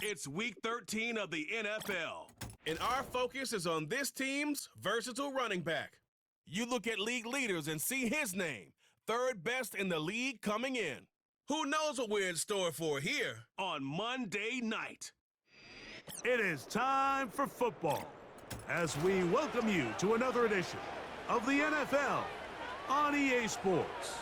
It's week 13 of the NFL. And our focus is on this team's versatile running back. You look at league leaders and see his name, third best in the league coming in. Who knows what we're in store for here on Monday night. It is time for football as we welcome you to another edition of the NFL on EA Sports.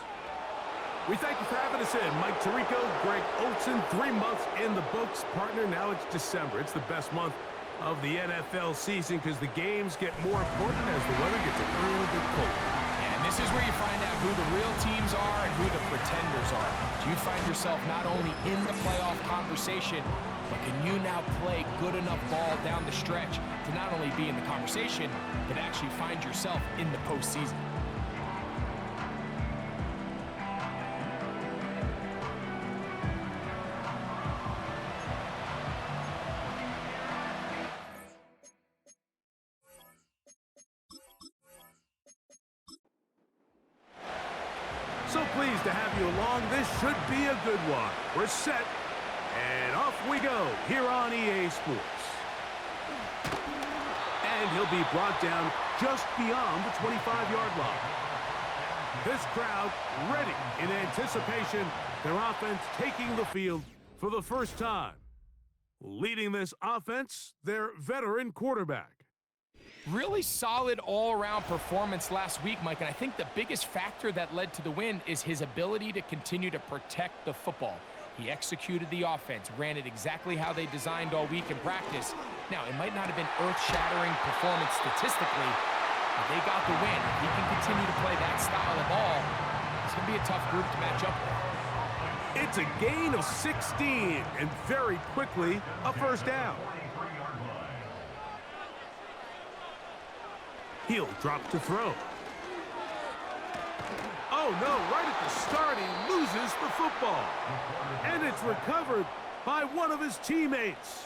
We thank you for having us in. Mike Tirico, Greg Olson, 3 months in the books. Partner, now it's December. It's the best month of the NFL season because the games get more important as the weather gets a little bit colder. And this is where you find out who the real teams are and who the pretenders are. Do you find yourself not only in the playoff conversation, but can you now play good enough ball down the stretch to not only be in the conversation, but actually find yourself in the postseason? So pleased to have you along. This should be a good one. We're set, and off we go here on EA Sports. And he'll be brought down just beyond the 25-yard line. This crowd ready in anticipation, their offense taking the field for the first time. Leading this offense, their veteran quarterback. Really solid all-around performance last week, Mike, and I think the biggest factor that led to the win is his ability to continue to protect the football. He executed the offense, ran it exactly how they designed all week in practice. Now, it might not have been earth-shattering performance statistically, but they got the win. If he can continue to play that style of ball, it's going to be a tough group to match up with. It's a gain of 16, and very quickly, a first down. He'll drop to throw. Oh, no, right at the start, he loses the football. And it's recovered by one of his teammates.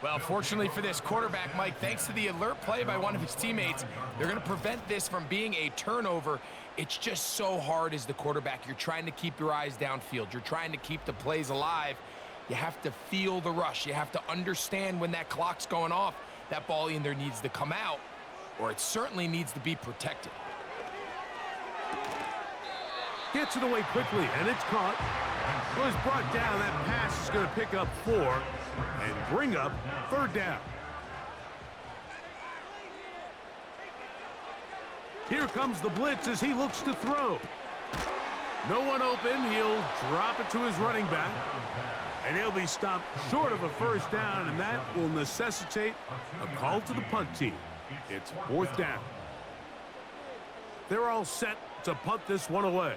Well, fortunately for this quarterback, Mike, thanks to the alert play by one of his teammates, they're going to prevent this from being a turnover. It's just so hard as the quarterback. You're trying to keep your eyes downfield. You're trying to keep the plays alive. You have to feel the rush. You have to understand when that clock's going off. That ball either needs to come out, or it certainly needs to be protected. Gets it away quickly, and it's caught. Was brought down. That pass is going to pick up 4 and bring up third down. Here comes the blitz as he looks to throw. No one open. He'll drop it to his running back. And he'll be stopped short of a first down, and that will necessitate a call to the punt team. It's fourth down. They're all set to punt this one away.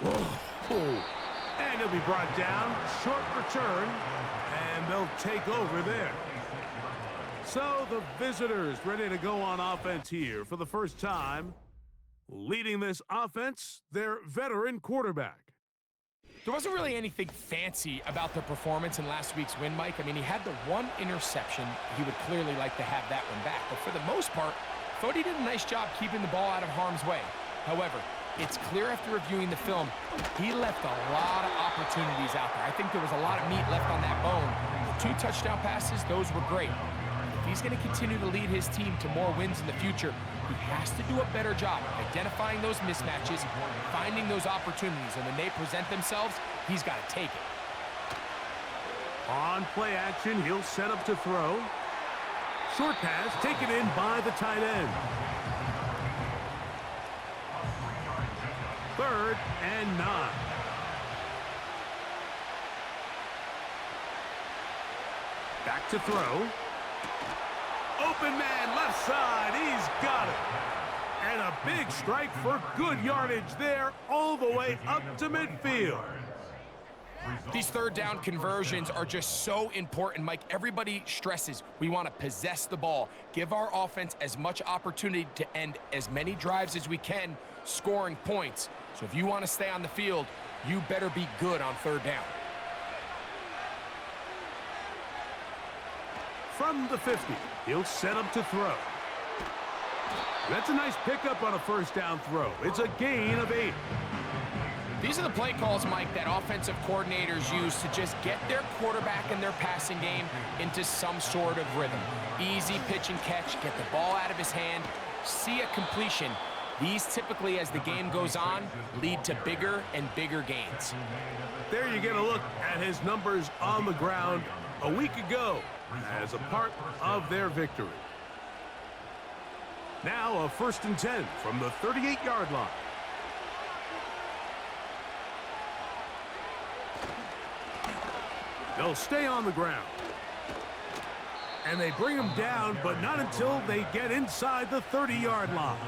Whoa. And he'll be brought down. Short return. And they'll take over there. So the visitors ready to go on offense here for the first time. Leading this offense, their veteran quarterback. There wasn't really anything fancy about the performance in last week's win, Mike. I mean, he had the one interception. He would clearly like to have that one back. But for the most part, Fody did a nice job keeping the ball out of harm's way. However, it's clear after reviewing the film, he left a lot of opportunities out there. I think there was a lot of meat left on that bone. The 2 touchdown passes, those were great. If he's going to continue to lead his team to more wins in the future, he has to do a better job identifying those mismatches, finding those opportunities, and when they present themselves, he's got to take it. On play action, he'll set up to throw. Short pass taken in by the tight end. 3rd and 9. Back to throw. Open man, left side, he's got it. And a big strike for good yardage there, all the way up to midfield. These third down conversions are just so important, Mike. Everybody stresses we want to possess the ball, give our offense as much opportunity to end as many drives as we can, scoring points. So if you want to stay on the field, you better be good on third down. From the 50, he'll set up to throw. That's a nice pickup on a first down throw. It's a gain of 8. These are the play calls, Mike, that offensive coordinators use to just get their quarterback and their passing game into some sort of rhythm. Easy pitch and catch, get the ball out of his hand, see a completion. These typically, as the game goes on, lead to bigger and bigger gains. There you get a look at his numbers on the ground a week ago as a part of their victory. Now a 1st and 10 from the 38-yard line. They'll stay on the ground. And they bring him down, but not until they get inside the 30-yard line.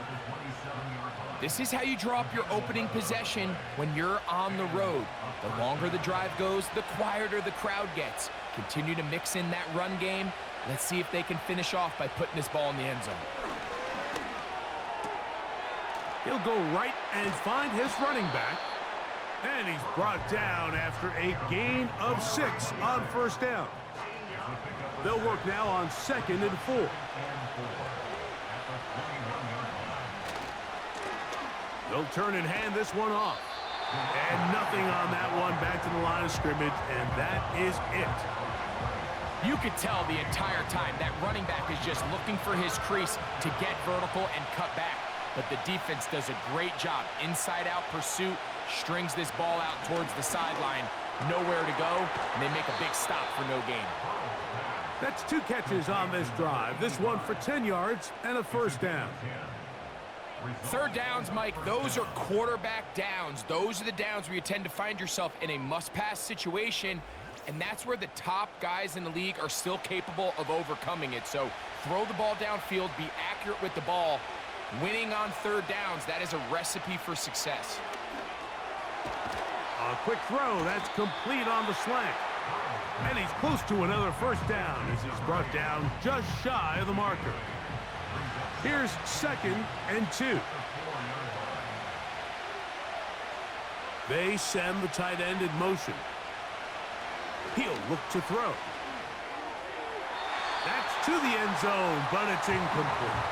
This is how you draw up your opening possession when you're on the road. The longer the drive goes, the quieter the crowd gets. Continue to mix in that run game. Let's see if they can finish off by putting this ball in the end zone. He'll go right and find his running back. And he's brought down after a gain of 6 on first down. They'll work now on 2nd and 4. They'll turn and hand this one off. And nothing on that one, back to the line of scrimmage, and that is it. You could tell the entire time that running back is just looking for his crease to get vertical and cut back. But the defense does a great job. Inside-out pursuit, strings this ball out towards the sideline. Nowhere to go, and they make a big stop for no gain. That's 2 catches on this drive. This one for 10 yards and a first down. Third downs, Mike, those are quarterback downs. Those are the downs where you tend to find yourself in a must-pass situation, and that's where the top guys in the league are still capable of overcoming it. So throw the ball downfield, be accurate with the ball. Winning on third downs, that is a recipe for success. A quick throw, that's complete on the slant. And he's close to another first down as he's brought down just shy of the marker. Here's 2nd and 2. They send the tight end in motion. He'll look to throw. That's to the end zone, but it's incomplete.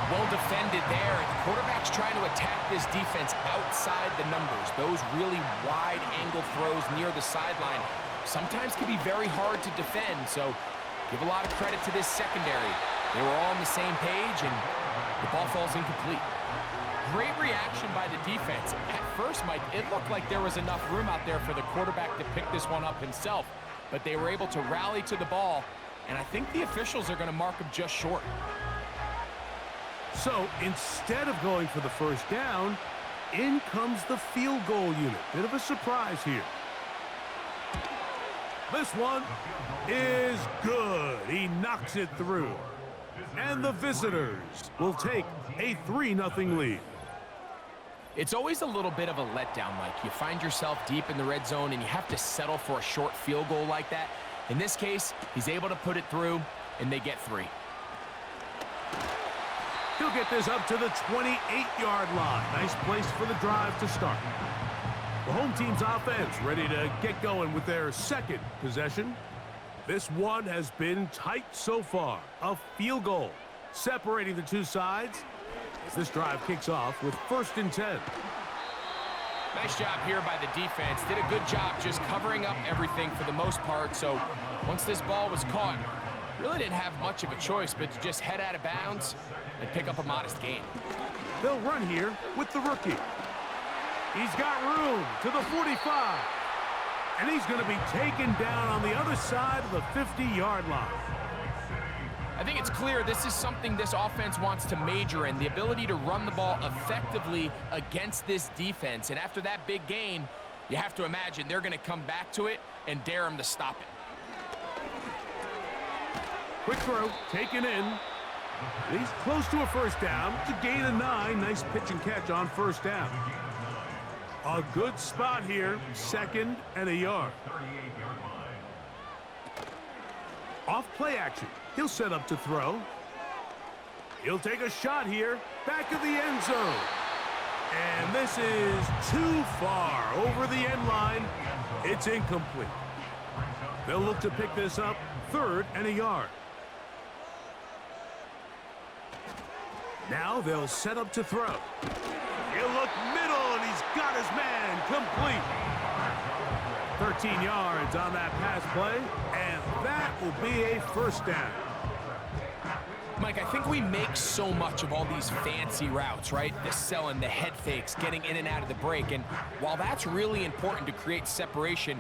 Well defended there. The quarterback's trying to attack this defense outside the numbers. Those really wide angle throws near the sideline sometimes can be very hard to defend, so give a lot of credit to this secondary. They were all on the same page, and the ball falls incomplete. Great reaction by the defense. At first, Mike, it looked like there was enough room out there for the quarterback to pick this one up himself, but they were able to rally to the ball, and I think the officials are going to mark him just short. So instead of going for the first down, in comes the field goal unit. Bit of a surprise here. This one is good. He knocks it through. And the visitors will take a 3-0 lead. It's always a little bit of a letdown, Mike. You find yourself deep in the red zone and you have to settle for a short field goal like that. In this case, he's able to put it through, and they get 3. He'll get this up to the 28-yard line. Nice place for the drive to start. The home team's offense ready to get going with their second possession. This one has been tight so far. A field goal separating the two sides as this drive kicks off with 1st and 10. Nice job here by the defense. Did a good job just covering up everything for the most part. So once this ball was caught, really didn't have much of a choice but to just head out of bounds and pick up a modest gain. They'll run here with the rookie. He's got room to the 45. And he's going to be taken down on the other side of the 50-yard line. I think it's clear this is something this offense wants to major in, the ability to run the ball effectively against this defense. And after that big gain, you have to imagine they're going to come back to it and dare him to stop it. Quick throw, taken in. He's close to a first down. It's a gain of 9. Nice pitch and catch on first down. A good spot here, 2nd and a yard. Off play action. He'll set up to throw. He'll take a shot here, back of the end zone. And this is too far over the end line. It's incomplete. They'll look to pick this up, 3rd and a yard. Now they'll set up to throw. He'll look middle, and he's got his man complete. 13 yards on that pass play, and that will be a first down. Mike, I think we make so much of all these fancy routes, right? The selling, the head fakes, getting in and out of the break. And while that's really important to create separation,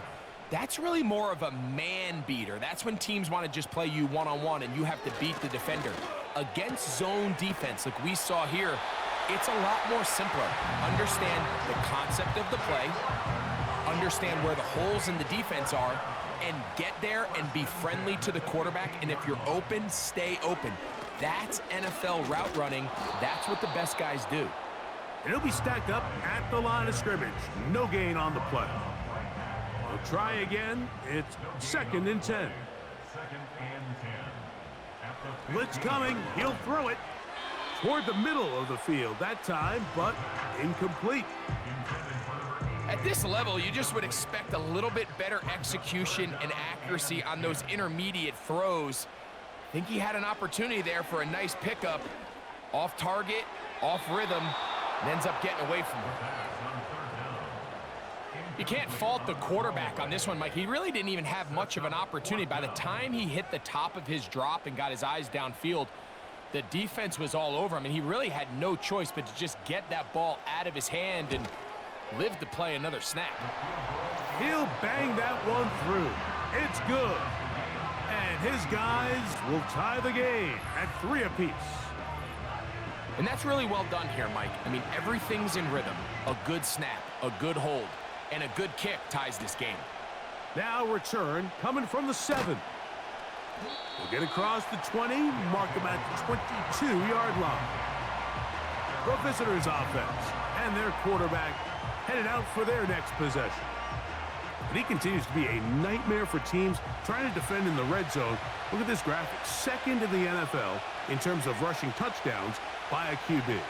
that's really more of a man beater. That's when teams want to just play you one-on-one and you have to beat the defender. Against zone defense, like we saw here, it's a lot more simpler. Understand the concept of the play, understand where the holes in the defense are, and get there and be friendly to the quarterback. And if you're open, stay open. That's NFL route running. That's what the best guys do. And he'll be stacked up at the line of scrimmage. No gain on the play. He'll try again. It's 2nd and 10. Blitz coming. He'll throw it toward the middle of the field that time, but incomplete. At this level, you just would expect a little bit better execution and accuracy on those intermediate throws. I think he had an opportunity there for a nice pickup. Off target, off rhythm, and ends up getting away from it. You can't fault the quarterback on this one, Mike. He really didn't even have much of an opportunity. By the time he hit the top of his drop and got his eyes downfield, the defense was all over him, and he really had no choice but to just get that ball out of his hand and live to play another snap. He'll bang that one through. It's good. And his guys will tie the game at 3 apiece. And that's really well done here, Mike. I mean, everything's in rhythm. A good snap, a good hold, and a good kick ties this game. Now return coming from the 7. We'll get across the 20, mark him at the 22-yard line. The visitors' offense and their quarterback headed out for their next possession. And he continues to be a nightmare for teams trying to defend in the red zone. Look at this graphic. 2nd in the NFL in terms of rushing touchdowns by a QB.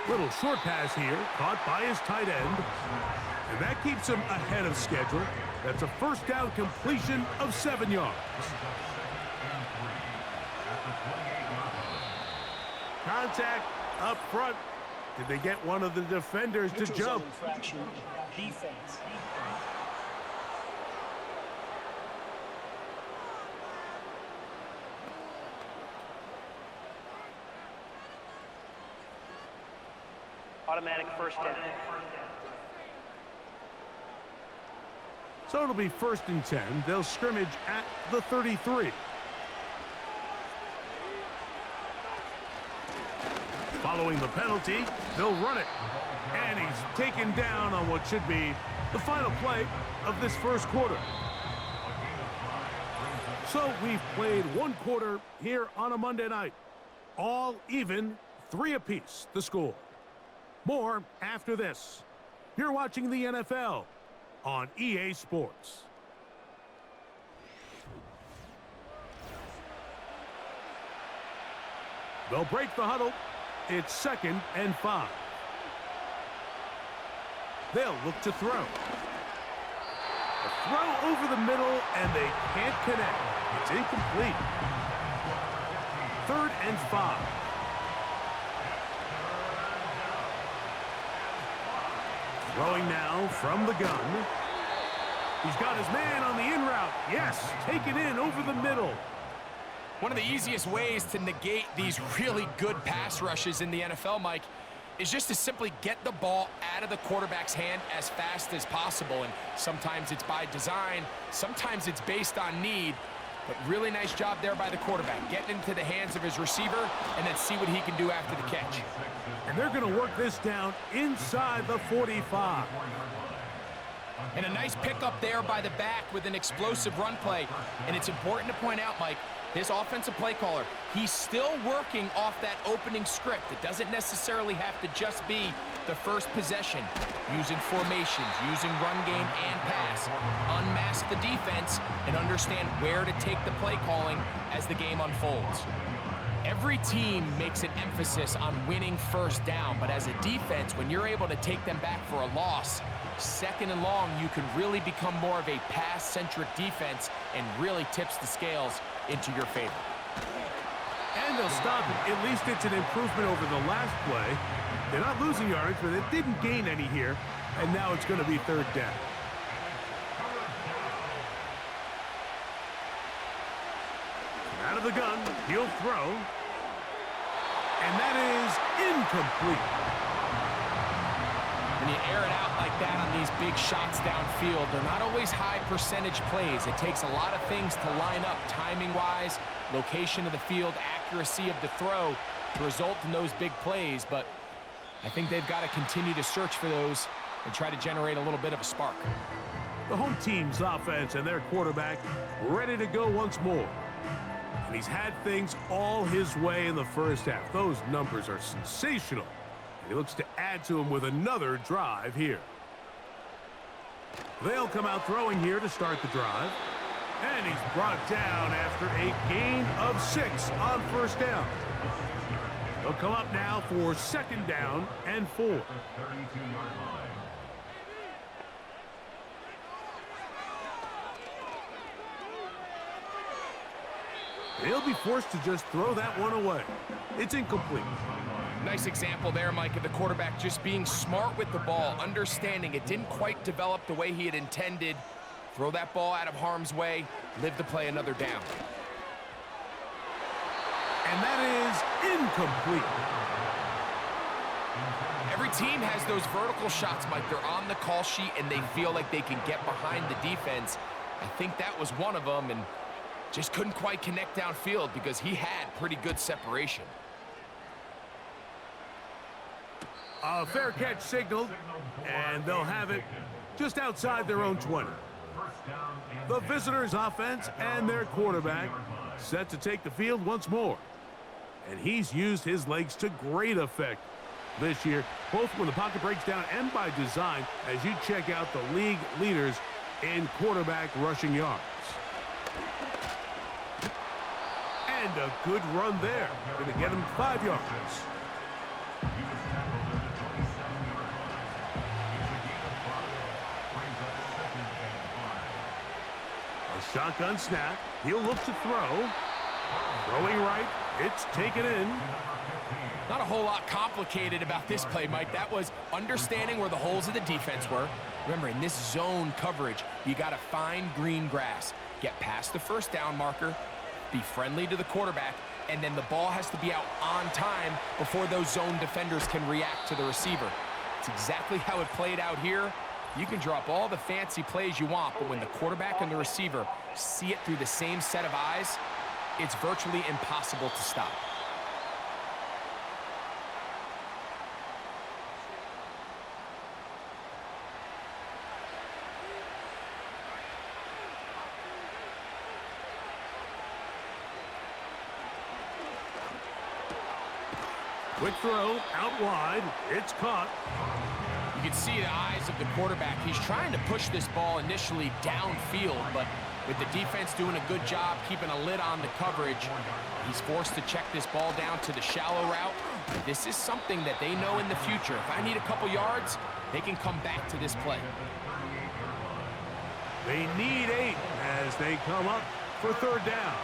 Little short pass here, caught by his tight end. And that keeps him ahead of schedule. That's a first down completion of 7 yards. Contact up front. Did they get one of the defenders to jump? Defense. Automatic first down. So it'll be 1st and 10. They'll scrimmage at the 33. Following the penalty, they'll run it. And he's taken down on what should be the final play of this first quarter. So we've played 1 quarter here on a Monday night. All even, 3 apiece, the score. More after this. You're watching the NFL on EA Sports. They'll break the huddle. It's 2nd and 5. They'll look to throw. A throw over the middle, and they can't connect. It's incomplete. 3rd and 5. Throwing now from the gun. He's got his man on the in route. Yes, take it in over the middle. One of the easiest ways to negate these really good pass rushes in the NFL, Mike, is just to simply get the ball out of the quarterback's hand as fast as possible. And sometimes it's by design, sometimes it's based on need. But really nice job there by the quarterback, getting into the hands of his receiver and then see what he can do after the catch. And they're going to work this down inside the 45. And a nice pickup there by the back with an explosive run play. And it's important to point out, Mike, his offensive play caller, he's still working off that opening script. It doesn't necessarily have to just be the first possession. Using formations, using run game and pass. Unmask the defense and understand where to take the play calling as the game unfolds. Every team makes an emphasis on winning first down, but as a defense, when you're able to take them back for a loss, 2nd and long, you can really become more of a pass-centric defense and really tips the scales into your favor. And they'll stop it. At least it's an improvement over the last play. They're not losing yards, but they didn't gain any here. And now it's going to be third down. Out of the gun, he'll throw. And that is incomplete. When you air it out like that on these big shots downfield, they're not always high percentage plays. It takes a lot of things to line up timing-wise, location of the field, accuracy of the throw to result in those big plays. But I think they've got to continue to search for those and try to generate a little bit of a spark. The home team's offense and their quarterback ready to go once more. And he's had things all his way in the first half. Those numbers are sensational. And he looks to add to them with another drive here. They'll come out throwing here to start the drive. And he's brought down after a gain of 6 on first down. They'll come up now for second down and 4. They'll be forced to just throw that one away. It's incomplete. Nice example there, Mike, of the quarterback just being smart with the ball, understanding it didn't quite develop the way he had intended. Throw that ball out of harm's way, live to play another down. And that is incomplete. Every team has those vertical shots, Mike. They're on the call sheet, and they feel like they can get behind the defense. I think that was one of them, and just couldn't quite connect downfield because he had pretty good separation. A fair catch signaled, and they'll have it just outside their own 20. The visitors' offense and their quarterback set to take the field once more. And he's used his legs to great effect this year, both when the pocket breaks down and by design, as you check out the league leaders in quarterback rushing yards. And a good run there. Going to get him 5 yards. A shotgun snap. He'll look to throw. Throwing right. It's taken in. Not a whole lot complicated about this play, Mike. That was understanding where the holes of the defense were. Remember, in this zone coverage, you got to find green grass. Get past the first down marker. Be friendly to the quarterback, and then the ball has to be out on time before those zone defenders can react to the receiver. It's exactly how it played out here. You can drop all the fancy plays you want, but when the quarterback and the receiver see it through the same set of eyes, it's virtually impossible to stop. Quick throw, out wide, it's caught. You can see the eyes of the quarterback. He's trying to push this ball initially downfield, but with the defense doing a good job keeping a lid on the coverage, he's forced to check this ball down to the shallow route. This is something that they know in the future. If I need a couple yards, they can come back to this play. They need 8 as they come up for third down.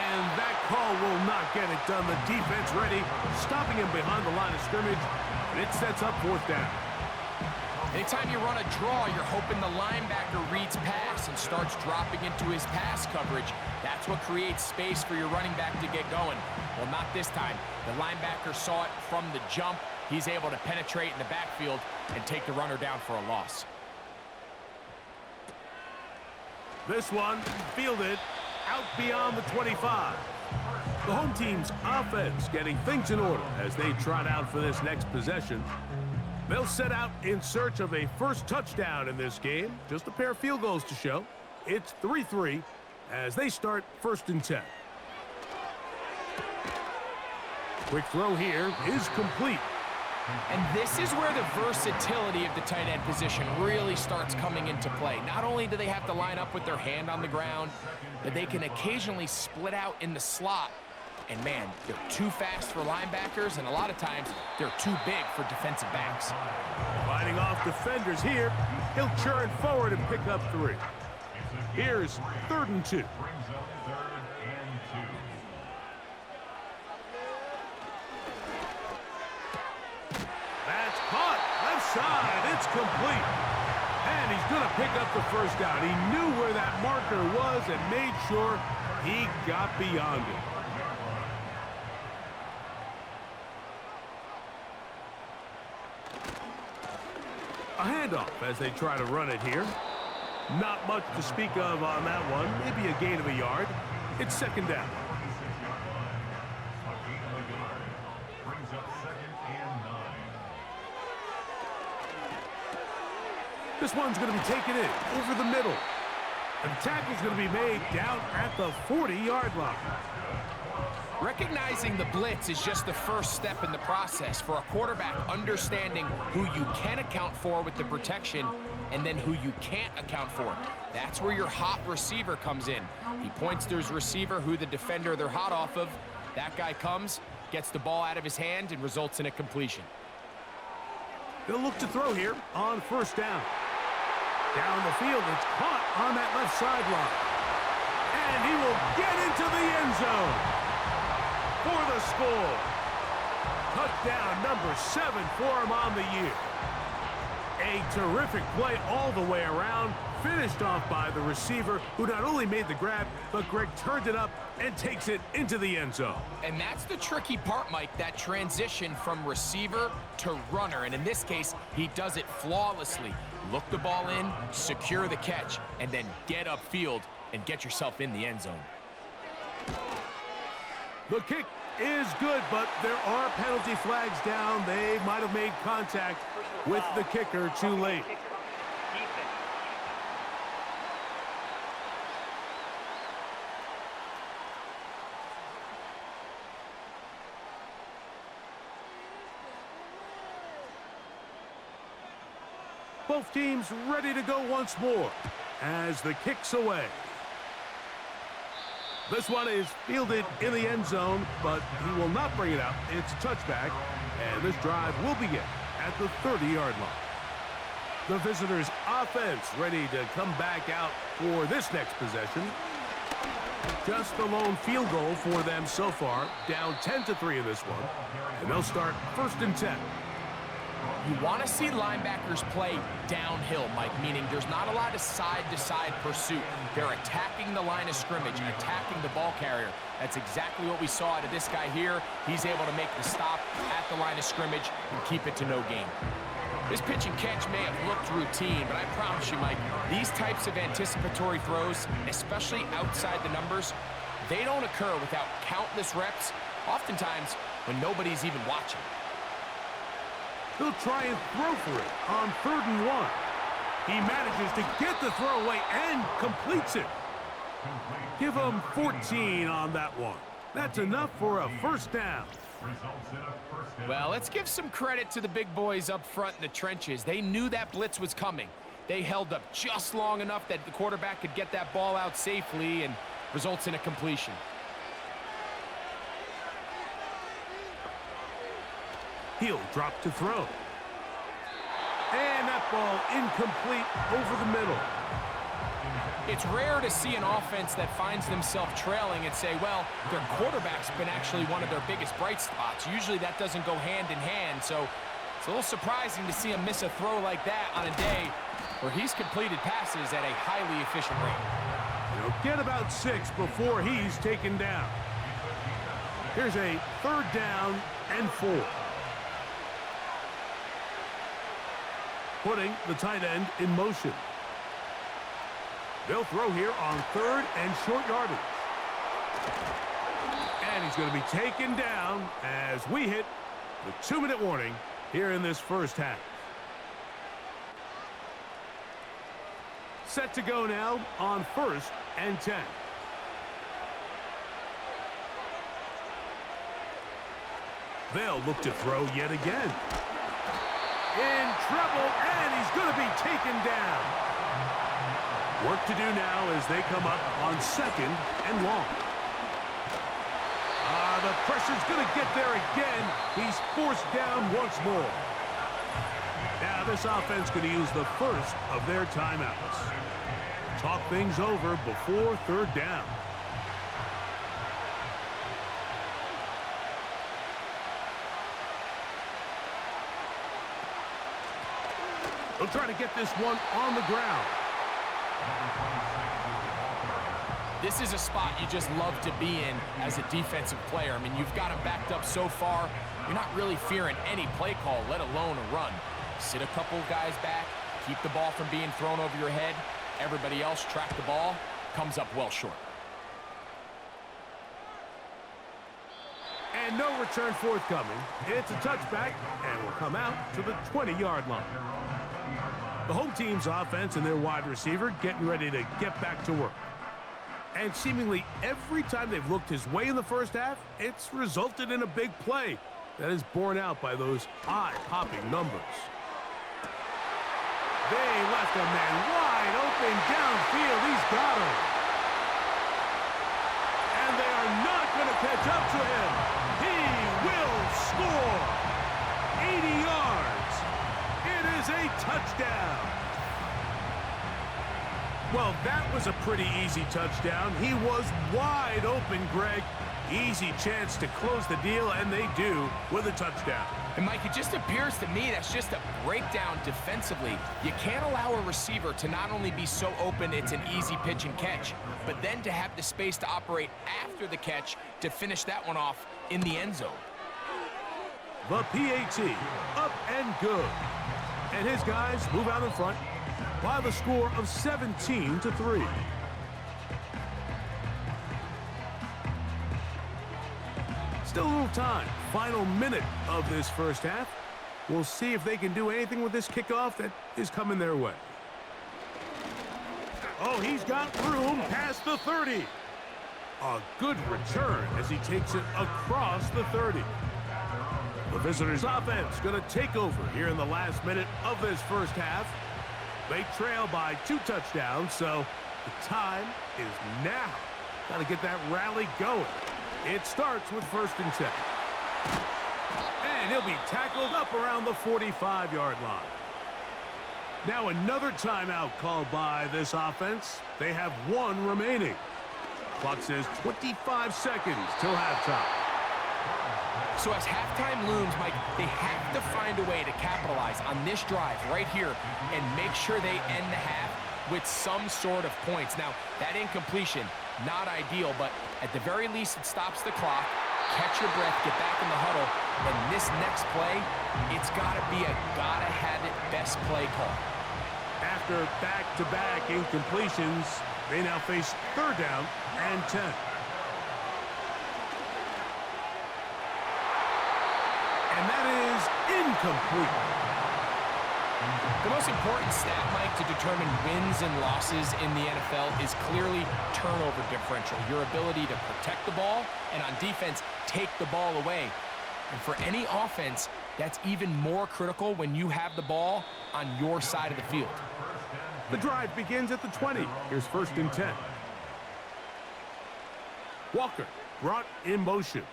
And that call will not get it done. The defense ready, stopping him behind the line of scrimmage, and it sets up fourth down. Anytime you run a draw, you're hoping the linebacker reads pass and starts dropping into his pass coverage. That's what creates space for your running back to get going. Well, not this time. The linebacker saw it from the jump. He's able to penetrate in the backfield and take the runner down for a loss. This one fielded out beyond the 25. The home team's offense getting things in order as they trot out for this next possession. They'll set out in search of a first touchdown in this game. Just a pair of field goals to show. It's 3-3 as they start first and 10. Quick throw here is complete. And this is where the versatility of the tight end position really starts coming into play. Not only do they have to line up with their hand on the ground, but they can occasionally split out in the slot. And man, they're too fast for linebackers, and a lot of times they're too big for defensive backs. Fighting off defenders here, he'll churn forward and pick up 3. Here's 3rd and 2. That's caught. Left side. It's complete. And he's going to pick up the first down. He knew where that marker was and made sure he got beyond it. A handoff as they try to run it here. Not much to speak of on that one. Maybe a gain of a yard. It's 2nd down. This one's going to be taken in over the middle. And the tackle's going to be made down at the 40-yard line. Recognizing the blitz is just the first step in the process for a quarterback, understanding who you can account for with the protection and then who you can't account for. That's where your hot receiver comes in. He points to his receiver, who the defender they're hot off of. That guy comes, gets the ball out of his hand, and results in a completion. They'll look to throw here on 1st down. Down the field, it's caught on that left sideline. And he will get into the end zone for the score. Touchdown number 7 for him on the year. A terrific play all the way around, finished off by the receiver, who not only made the grab, but Greg turned it up and takes it into the end zone. And that's the tricky part, Mike, that transition from receiver to runner. And in this case, he does it flawlessly. Look the ball in, secure the catch, and then get upfield and get yourself in the end zone. The kick is good, but there are penalty flags down. They might have made contact with the kicker too late. Both teams ready to go once more as the kick's away. This one is fielded in the end zone, but he will not bring it out. It's a touchback, and this drive will begin at the 30-yard line. The visitors' offense ready to come back out for this next possession. Just the lone field goal for them so far, down 10-3 in this one, and they'll start 1st and 10. You want to see linebackers play downhill, Mike, meaning there's not a lot of side-to-side pursuit. They're attacking the line of scrimmage, attacking the ball carrier. That's exactly what we saw out of this guy here. He's able to make the stop at the line of scrimmage and keep it to no gain. This pitch and catch may have looked routine, but I promise you, Mike, these types of anticipatory throws, especially outside the numbers, they don't occur without countless reps, oftentimes when nobody's even watching. He'll try and throw for it on 3rd and 1. He manages to get the throw away and completes it. Give him 14 on that one. That's enough for a 1st down. Well, let's give some credit to the big boys up front in the trenches. They knew that blitz was coming. They held up just long enough that the quarterback could get that ball out safely and results in a completion. He'll drop to throw. And that ball incomplete over the middle. It's rare to see an offense that finds themselves trailing and say, well, their quarterback's been actually one of their biggest bright spots. Usually that doesn't go hand in hand, so it's a little surprising to see him miss a throw like that on a day where he's completed passes at a highly efficient rate. He'll get about 6 before he's taken down. Here's a 3rd down and 4. Putting the tight end in motion. They'll throw here on 3rd and short yardage. And he's going to be taken down as we hit the 2-minute warning here in this first half. Set to go now on 1st and 10. They'll look to throw yet again. In trouble, and he's going to be taken down. Work to do now as they come up on 2nd and long. The pressure's going to get there again. He's forced down once more. Now this offense going to use the first of their timeouts. talk things over before third down. They'll try to get this one on the ground. This is a spot you just love to be in as a defensive player. I mean, you've got him backed up so far, you're not really fearing any play call, let alone a run. Sit a couple guys back, keep the ball from being thrown over your head. Everybody else track the ball, comes up well short. And no return forthcoming. It's a touchback, and will come out to the 20-yard line. The home team's offense and their wide receiver getting ready to get back to work. And seemingly every time they've looked his way in the first half, it's resulted in a big play that is borne out by those eye-popping numbers. They left a man wide open downfield. He's got him. And they are not going to catch up to him. He will score. 80 yards. It is a touchdown. Well, that was a pretty easy touchdown. He was wide open, Greg. Easy chance to close the deal, and they do with a touchdown. And Mike, it just appears to me that's just a breakdown defensively. You can't allow a receiver to not only be so open it's an easy pitch and catch, but then to have the space to operate after the catch to finish that one off in the end zone. The PAT, up and good. And his guys move out in front by the score of 17-3. Still a little time. Final minute of this first half. We'll see if they can do anything with this kickoff that is coming their way. Oh, he's got room past the 30. A good return as he takes it across the 30. The visitors' offense going to take over here in the last minute of this first half. They trail by 2 touchdowns, so the time is now. Got to get that rally going. It starts with 1st and 10. And he'll be tackled up around the 45-yard line. Now another timeout called by this offense. They have 1 remaining. Clock says 25 seconds till halftime. So as halftime looms, Mike, they have to find a way to capitalize on this drive right here and make sure they end the half with some sort of points. Now, that incompletion, not ideal, but at the very least, it stops the clock. Catch your breath, get back in the huddle, and this next play, it's got to be a gotta-have-it best play call. After back-to-back incompletions, they now face 3rd down and 10. And that is incomplete. The most important stat, Mike, to determine wins and losses in the NFL is clearly turnover differential, your ability to protect the ball and on defense, take the ball away. And for any offense, that's even more critical when you have the ball on your side of the field. The drive begins at the 20. Here's 1st and 10. Walker brought in motion.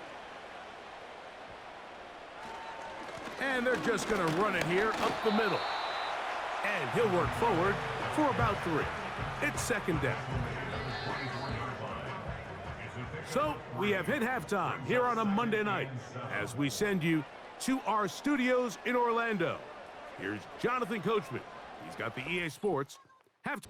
And they're just going to run it here up the middle. And he'll work forward for about 3. It's 2nd down. So we have hit halftime here on a Monday night as we send you to our studios in Orlando. Here's Jonathan Coachman. He's got the EA Sports halftime.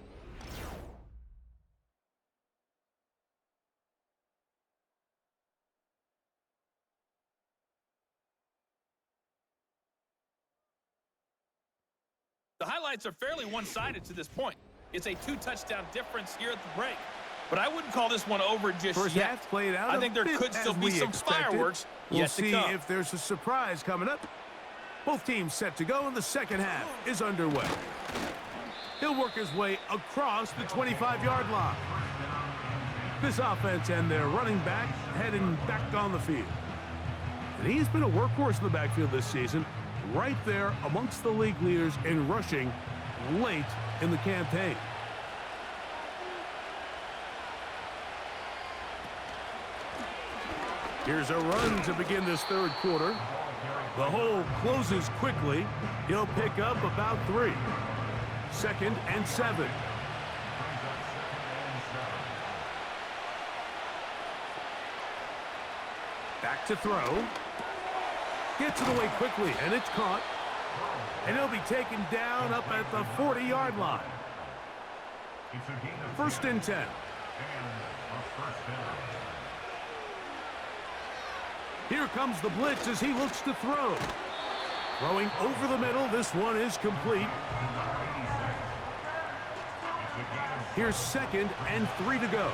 The highlights are fairly one-sided to this point. It's a 2-touchdown difference here at the break. But I wouldn't call this one over just First yet. half played out I think there could still be some fireworks We'll see if there's a surprise coming up. Both teams set to go, and the second half is underway. He'll work his way across the 25-yard line. This offense and their running back heading back on the field. And he's been a workhorse in the backfield this season, right there amongst the league leaders in rushing late in the campaign. Here's a run to begin this 3rd quarter. The hole closes quickly. He'll pick up about 3. 2nd and 7. Back to throw. Gets it away quickly, and it's caught. And he'll be taken down up at the 40-yard line. First and 10. Here comes the blitz as he looks to throw. Throwing over the middle. This one is complete. Here's 2nd and 3 to go.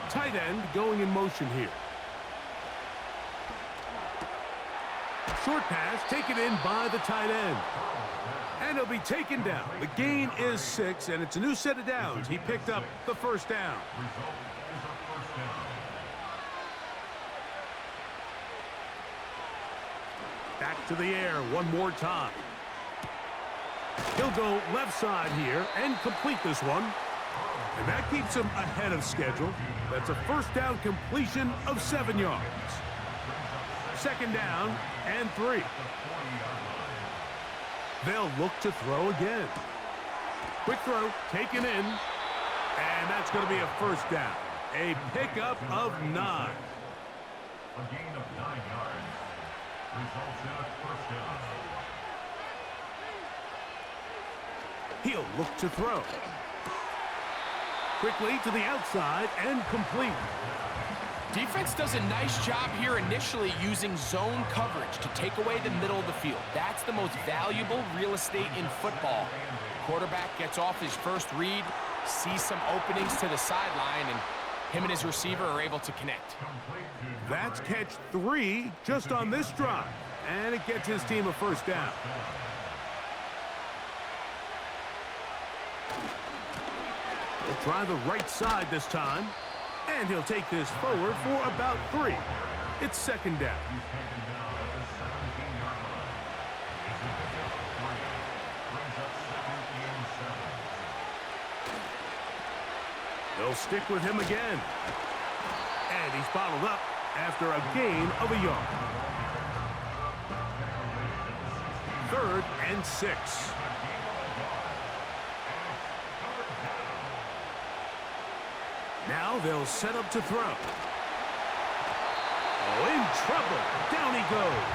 Tight end going in motion here. Short pass taken in by the tight end. And he'll be taken down. The gain is 6, and it's a new set of downs. He picked up the first down. Back to the air one more time. He'll go left side here and complete this one. And that keeps him ahead of schedule. That's a first down completion of 7 yards. 2nd down and 3. They'll look to throw again. Quick throw taken in. And that's going to be a first down. A pickup of 9. A gain of 9 yards. Results in a first down. He'll look to throw. Quickly to the outside and complete. Defense does a nice job here initially using zone coverage to take away the middle of the field. That's the most valuable real estate in football. Quarterback gets off his first read, sees some openings to the sideline, and him and his receiver are able to connect. That's catch 3 just on this drive. And it gets his team a first down. He'll try the right side this time. And he'll take this forward for about 3. It's 2nd down. They'll stick with him again. And he's bottled up after a gain of a yard. 3rd and 6. Now they'll set up to throw. Oh, in trouble. Down he goes.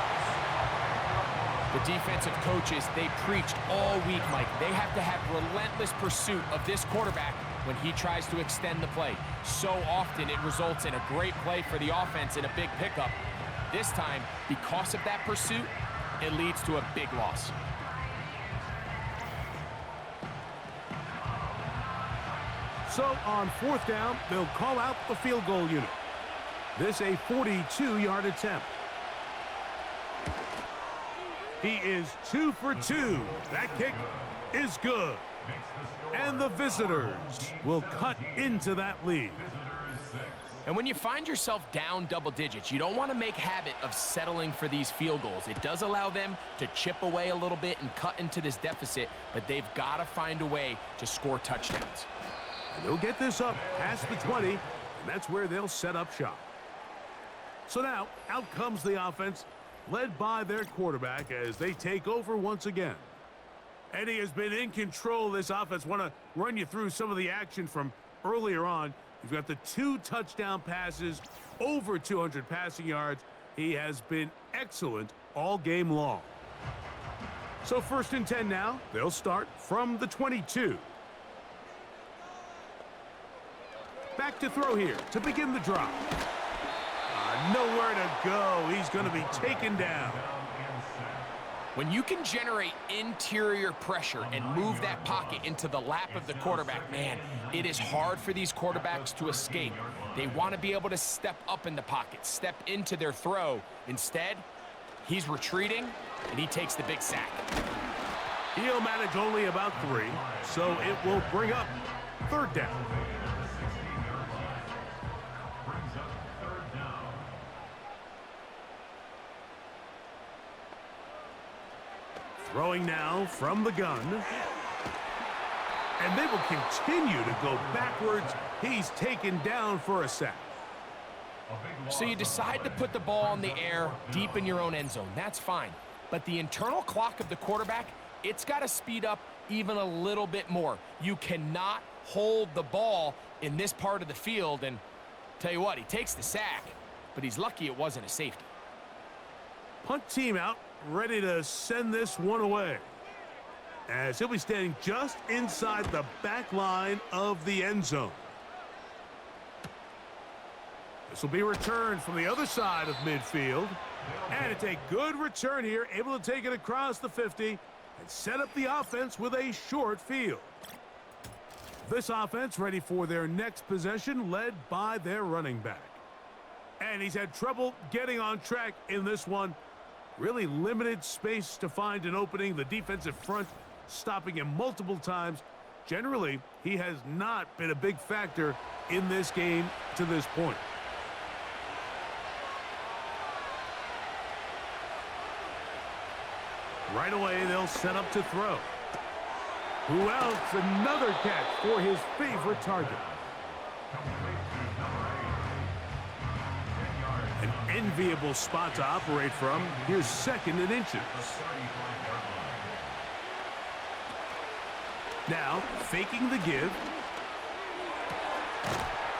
The defensive coaches, they preached all week, Mike. They have to have relentless pursuit of this quarterback when he tries to extend the play. So often it results in a great play for the offense and a big pickup. This time, because of that pursuit, it leads to a big loss. So on 4th down, they'll call out the field goal unit. This a 42-yard attempt. He is 2 for 2. That kick is good. And the visitors will cut into that lead. And when you find yourself down double digits, you don't want to make habit of settling for these field goals. It does allow them to chip away a little bit and cut into this deficit, but they've got to find a way to score touchdowns. And they'll get this up past the 20, and that's where they'll set up shop. So now, out comes the offense, led by their quarterback as they take over once again. And he has been in control of this offense. Want to run you through some of the action from earlier on. You've got the 2 touchdown passes, over 200 passing yards. He has been excellent all game long. So 1st and 10 now. They'll start from the 22. Back to throw here to begin the drive. Nowhere to go. He's going to be taken down. When you can generate interior pressure and move that pocket into the lap of the quarterback, man, it is hard for these quarterbacks to escape. They want to be able to step up in the pocket, step into their throw. Instead, he's retreating, and he takes the big sack. He'll manage only about 3, so it will bring up 3rd down. Throwing now from the gun. And they will continue to go backwards. He's taken down for a sack. So you decide to put the ball in the air deep in your own end zone. That's fine. But the internal clock of the quarterback, it's got to speed up even a little bit more. You cannot hold the ball in this part of the field, and Tell you what, he takes the sack, but he's lucky it wasn't a safety. Punt team out, ready to send this one away, as he'll be standing just inside the back line of the end zone. This will be returned from the other side of midfield. And it's a good return here, able to take it across the 50 and set up the offense with a short field. This offense ready for their next possession, led by their running back. And he's had trouble getting on track in this one. Really limited space to find an opening. The defensive front stopping him multiple times. Generally, he has not been a big factor in this game to this point. Right away, they'll set up to throw. Who else? Another catch for his favorite target. An enviable spot to operate from. Here's 2nd and inches. Now, faking the give.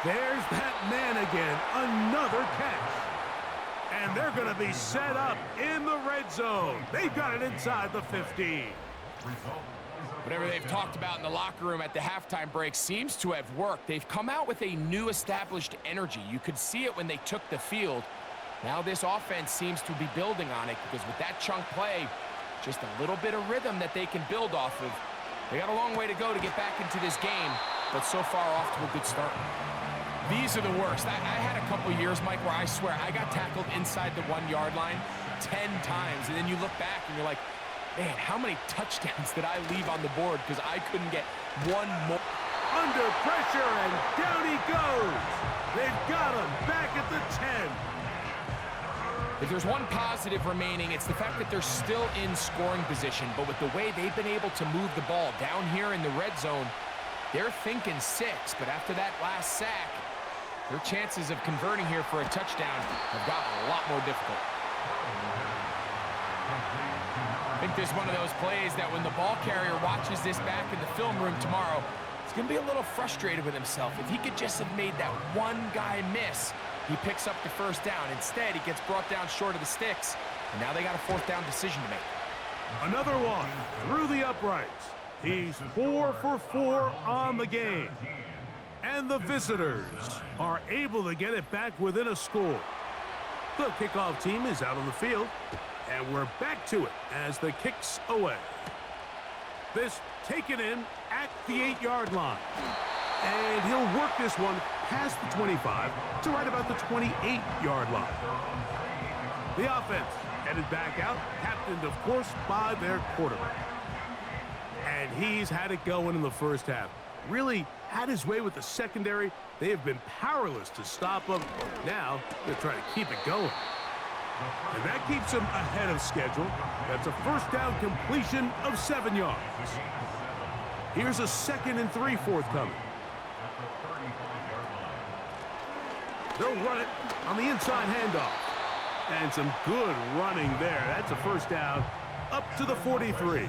There's that man again. Another catch. And they're going to be set up in the red zone. They've got it inside the 15. Whatever they've talked about in the locker room at the halftime break seems to have worked. They've come out with a new established energy. You could see it when they took the field. Now this offense seems to be building on it, because with that chunk play, just a little bit of rhythm that they can build off of. They got a long way to go to get back into this game, but so far off to a good start. These are the worst. I had a couple years, Mike, where I swear I got tackled inside the 1-yard line 10 times, and then you look back and you're like, man, how many touchdowns did I leave on the board because I couldn't get one more? Under pressure, and down he goes. They've got him back at the 10. If there's one positive remaining, it's the fact that they're still in scoring position, but with the way they've been able to move the ball down here in the red zone, they're thinking 6, but after that last sack, their chances of converting here for a touchdown have gotten a lot more difficult. I think this is one of those plays that when the ball carrier watches this back in the film room tomorrow, he's going to be a little frustrated with himself. If he could just have made that one guy miss, he picks up the first down. Instead, he gets brought down short of the sticks, and now they got a 4th down decision to make. Another one through the uprights. He's 4 for 4 on the game. And the visitors are able to get it back within a score. The kickoff team is out on the field, and we're back to it as the kick's away. This taken in at the 8-yard line. And he'll work this one past the 25 to right about the 28-yard line. The offense headed back out, captained, of course, by their quarterback. And he's had it going in the first half. Really had his way with the secondary. They have been powerless to stop him. Now they're trying to keep it going. And that keeps him ahead of schedule. That's a 1st down completion of 7 yards. Here's a 2nd and 3 forthcoming. They'll run it on the inside handoff. And some good running there. That's a 1st down up to the 43.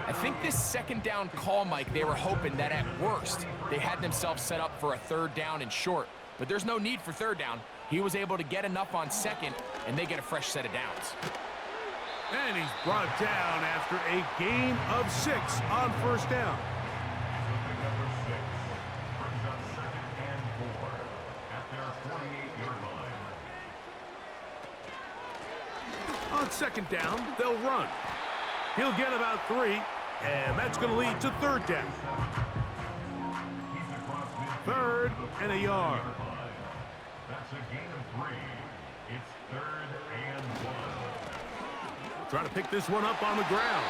I think this 2nd down call, Mike, they were hoping that at worst they had themselves set up for a 3rd down and short. But there's no need for 3rd down. He was able to get enough on 2nd, and they get a fresh set of downs. And he's brought down after a gain of 6 on 1st down. On 2nd down, they'll run. He'll get about 3, and that's going to lead to 3rd down. 3rd and a yard. That's a gain of 3. It's 3rd and 1. Trying to pick this one up on the ground.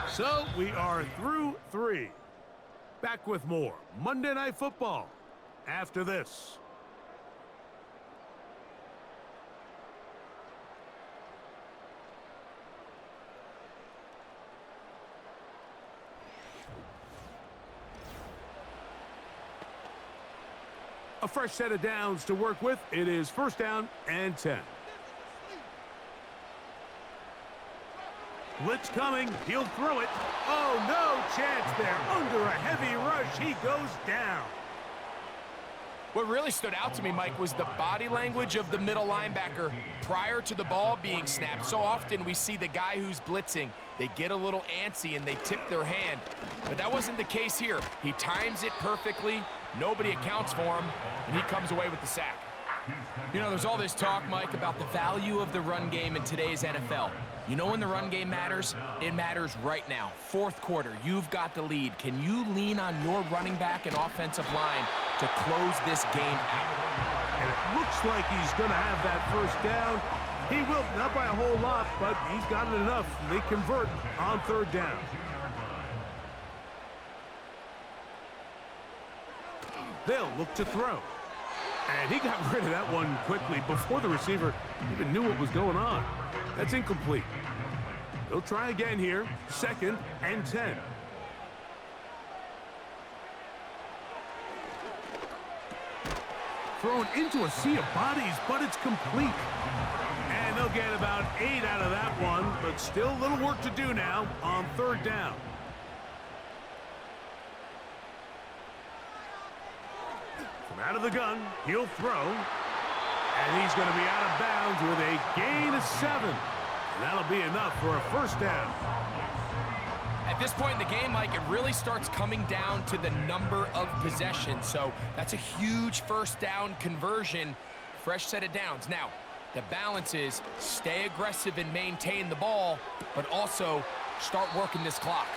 So we are through 3. Back with more Monday Night Football after this. A fresh set of downs to work with. It is 1st down and 10. Blitz coming. He'll throw it. Oh, no chance there. Under a heavy rush, he goes down. What really stood out to me, Mike, was the body language of the middle linebacker prior to the ball being snapped. So often we see the guy who's blitzing, they get a little antsy and they tip their hand. But that wasn't the case here. He times it perfectly, nobody accounts for him, and he comes away with the sack. You know, there's all this talk, Mike, about the value of the run game in today's NFL. You know when the run game matters? It matters right now. Fourth quarter, you've got the lead. Can you lean on your running back and offensive line to close this game out? And it looks like he's going to have that first down. He will, not by a whole lot, but he's got it enough. They convert on third down. They'll look to throw. And he got rid of that one quickly before the receiver even knew what was going on. That's incomplete. They'll try again here. 2nd and 10. Thrown into a sea of bodies, but it's complete. And they'll get about 8 out of that one, but still a little work to do now on third down. From out of the gun, he'll throw. And he's going to be out of bounds with a gain of 7. And that'll be enough for a first down. At this point in the game, Mike, it really starts coming down to the number of possessions. So that's a huge first down conversion. Fresh set of downs. Now, the balance is stay aggressive and maintain the ball, but also start working this clock.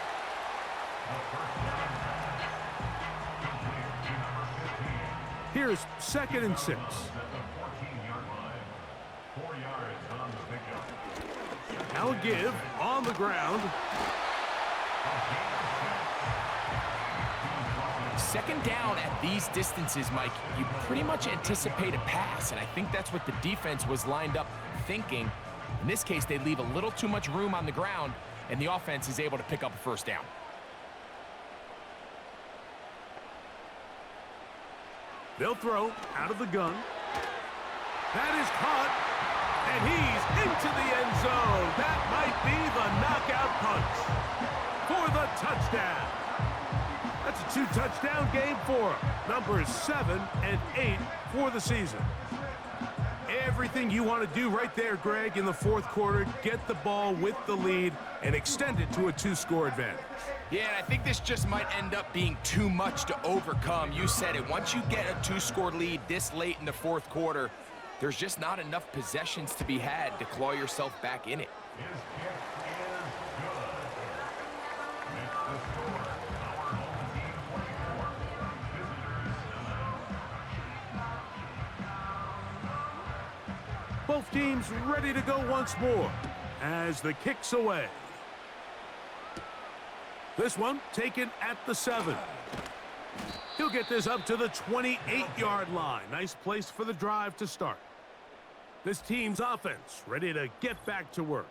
Here's 2nd and 6. Now a give on the ground. Second down at these distances, Mike, you pretty much anticipate a pass, and I think that's what the defense was lined up thinking. In this case, they leave a little too much room on the ground, and the offense is able to pick up a first down. They'll throw out of the gun. That is caught, and he's into the end zone. That might be the knockout punch for the touchdown. That's a 2-touchdown game for him. Numbers 7 and 8 for the season. Everything you want to do right there, Greg, in the fourth quarter, get the ball with the lead and extend it to a 2-score advantage. Yeah, and I think this just might end up being too much to overcome. You said it. Once you get a 2-score lead this late in the fourth quarter, there's just not enough possessions to be had to claw yourself back in it. Both teams ready to go once more as the kick's away. This one taken at the 7. He'll get this up to the 28-yard line. Nice place for the drive to start. This team's offense ready to get back to work.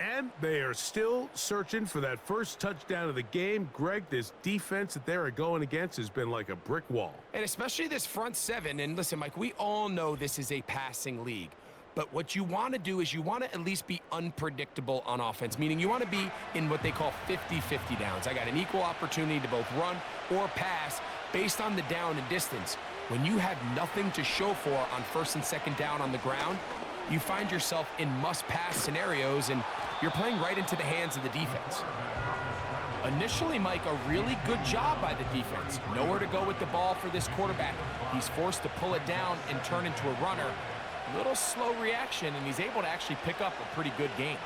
And they are still searching for that first touchdown of the game. Greg, this defense that they're going against has been like a brick wall. And especially this front 7. And listen, Mike, we all know this is a passing league. But what you want to do is you want to at least be unpredictable on offense, meaning you want to be in what they call 50-50 downs. I got an equal opportunity to both run or pass based on the down and distance. When you have nothing to show for on first and second down on the ground, you find yourself in must-pass scenarios, and you're playing right into the hands of the defense. Initially, Mike, a really good job by the defense. Nowhere to go with the ball for this quarterback. He's forced to pull it down and turn into a runner. Little slow reaction, and he's able to actually pick up a pretty good game.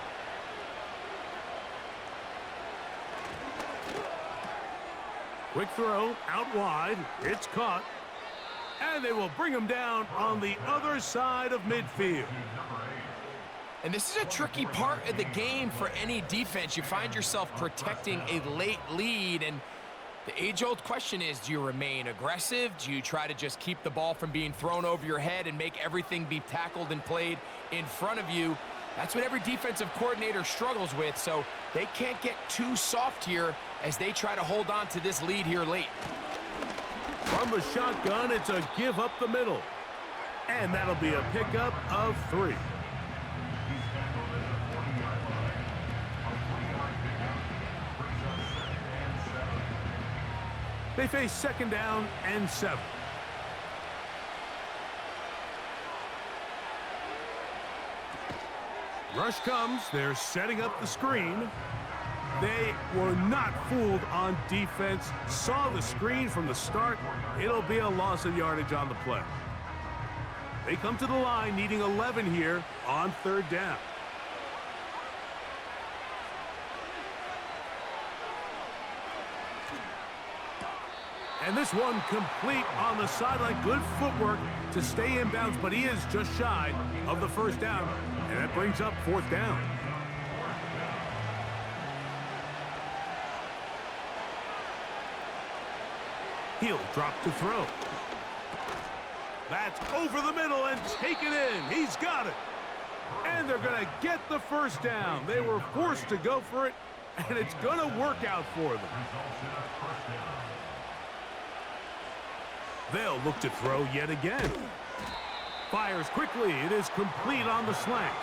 Quick throw out wide. It's caught. And they will bring him down on the other side of midfield. And this is a tricky part of the game for any defense. You find yourself protecting a late lead, and the age-old question is, do you remain aggressive? Do you try to just keep the ball from being thrown over your head and make everything be tackled and played in front of you? That's what every defensive coordinator struggles with, so they can't get too soft here as they try to hold on to this lead here late. From the shotgun, it's a give up the middle. And that'll be a pickup of 3. They face 2nd down and 7. Rush comes. They're setting up the screen. They were not fooled on defense. Saw the screen from the start. It'll be a loss of yardage on the play. They come to the line needing 11 here on 3rd down. And this one complete on the sideline. Good footwork to stay in bounds, but he is just shy of the 1st down. And that brings up 4th down. He'll drop to throw. That's over the middle and taken in. He's got it. And they're going to get the 1st down. They were forced to go for it, and it's going to work out for them. They'll look to throw yet again. Fires quickly. It is complete on the slant.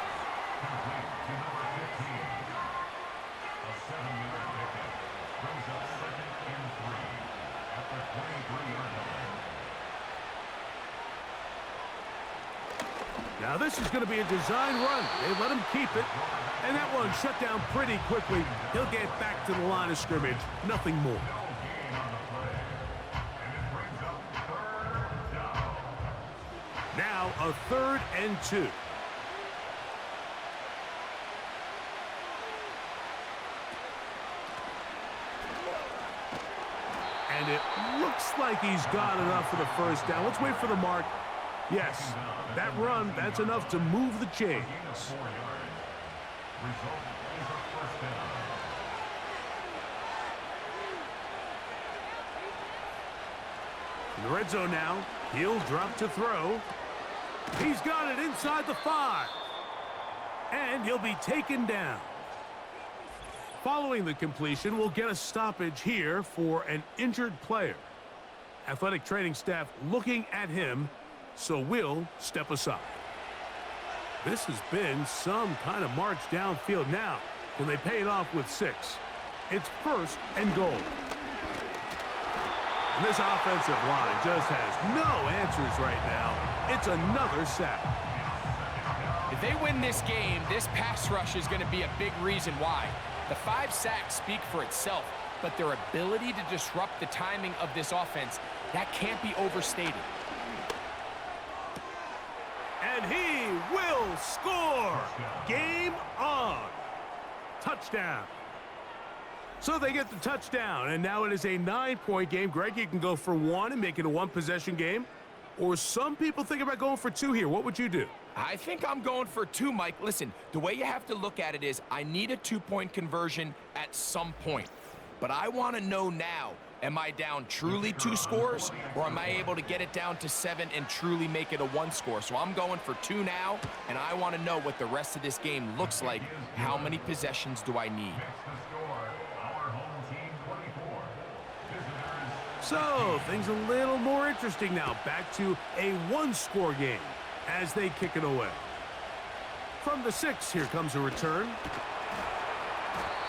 Now this is going to be a design run. They let him keep it, and that one shut down pretty quickly. He'll get back to the line of scrimmage. Nothing more. Now a 3rd and 2. And it looks like he's got enough for the 1st down. Let's wait for the mark. Yes, that run, that's enough to move the chains. In the red zone now, he'll drop to throw. He's got it inside the 5. And he'll be taken down. Following the completion, we'll get a stoppage here for an injured player. Athletic training staff looking at him, so we'll step aside. This has been some kind of march downfield now. When they pay it off with 6, it's 1st and goal. And this offensive line just has no answers right now. It's another sack. If they win this game, this pass rush is going to be a big reason why. The 5 sacks speak for itself, but their ability to disrupt the timing of this offense, that can't be overstated. And he will score. Game on. Touchdown. So they get the touchdown, and now it is a 9-point game. Greg, you can go for 1 and make it a 1-possession game. Or some people think about going for 2 here. What would you do? I think I'm going for 2, Mike. Listen, the way you have to look at it is I need a 2-point conversion at some point. But I want to know now, am I down truly 2 scores, or am I able to get it down to 7 and truly make it a 1 score? So I'm going for 2 now, and I want to know what the rest of this game looks like. How many possessions do I need? So things a little more interesting now. Back to a 1-score game as they kick it away. From the 6, here comes a return.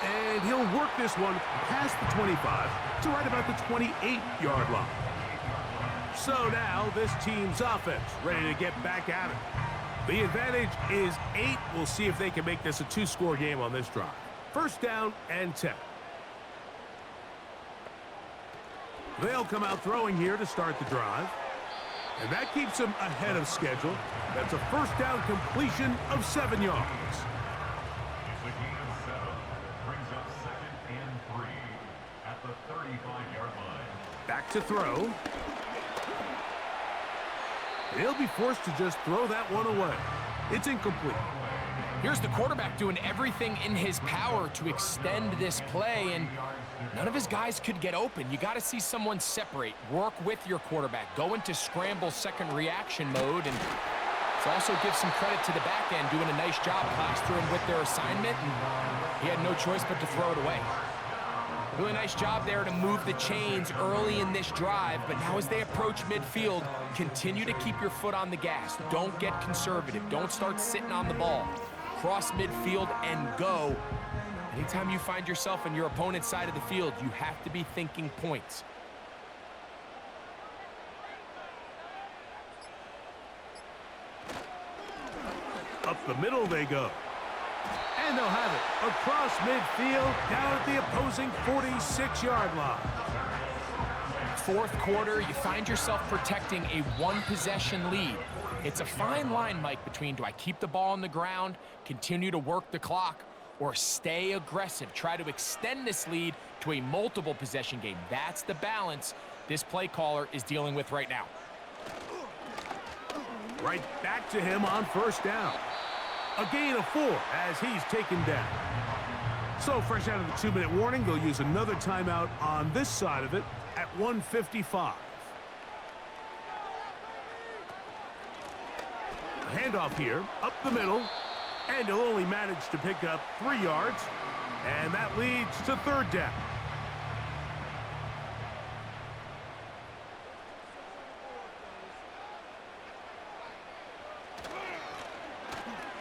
And he'll work this one past the 25 to right about the 28-yard line. So now this team's offense ready to get back at it. The advantage is 8. We'll see if they can make this a 2-score game on this drive. 1st down and 10. They'll come out throwing here to start the drive. And that keeps them ahead of schedule. That's a 1st down completion of 7 yards. It's a gain of 7. Brings up 2nd and 3 at the 35-yard line. Back to throw. They'll be forced to just throw that one away. It's incomplete. Here's the quarterback doing everything in his power to extend this play, and none of his guys could get open. You got to see someone separate, work with your quarterback, go into scramble second reaction mode, and also give some credit to the back end doing a nice job plastering with their assignment, and he had no choice but to throw it away. Really nice job there to move the chains early in this drive, but now as they approach midfield, continue to keep your foot on the gas. Don't get conservative. Don't start sitting on the ball. Cross midfield and go. Anytime you find yourself on your opponent's side of the field, you have to be thinking points. Up the middle they go. And they'll have it across midfield down at the opposing 46-yard line. Fourth quarter, you find yourself protecting a one-possession lead. It's a fine line, Mike, between do I keep the ball on the ground, continue to work the clock, or stay aggressive, try to extend this lead to a multiple possession game. That's the balance this play caller is dealing with right now. Right back to him on first down. A gain of 4 as he's taken down. So fresh out of the 2-minute warning, they'll use another timeout on this side of it at 1:55. A handoff here, up the middle, and he'll only manage to pick up 3 yards, and that leads to third down.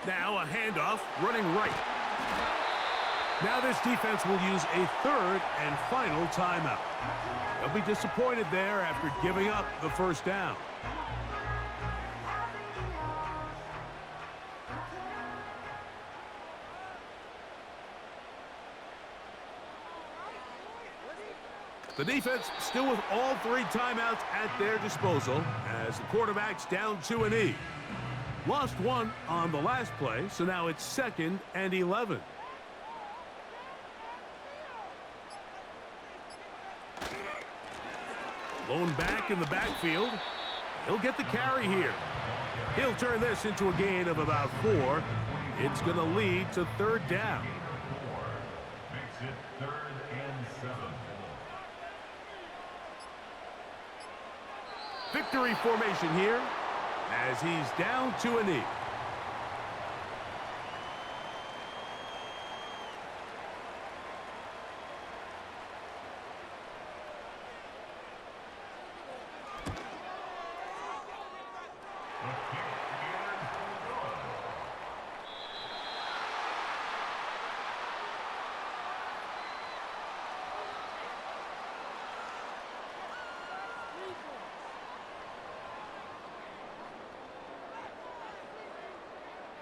Now a handoff running right. Now this defense will use a third and final timeout. They'll be disappointed there after giving up the first down. The defense still with all 3 timeouts at their disposal as the quarterback's down to an E. Lost 1 on the last play, so now it's 2nd and 11. Blown back in the backfield. He'll get the carry here. He'll turn this into a gain of about 4. It's going to lead to third down. Makes it 3rd and 7. Victory formation here as he's down to a knee.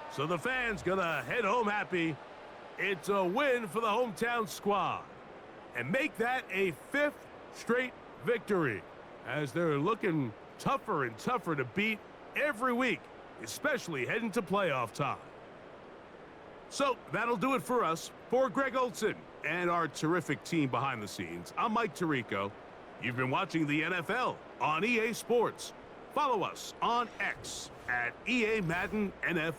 So the fans gonna head home happy. It's a win for the hometown squad. And make that a 5th straight victory as they're looking tougher and tougher to beat every week, especially heading to playoff time. So that'll do it for us. For Greg Olson and our terrific team behind the scenes, I'm Mike Tirico. You've been watching the NFL on EA Sports. Follow us on X at EA Madden NFL.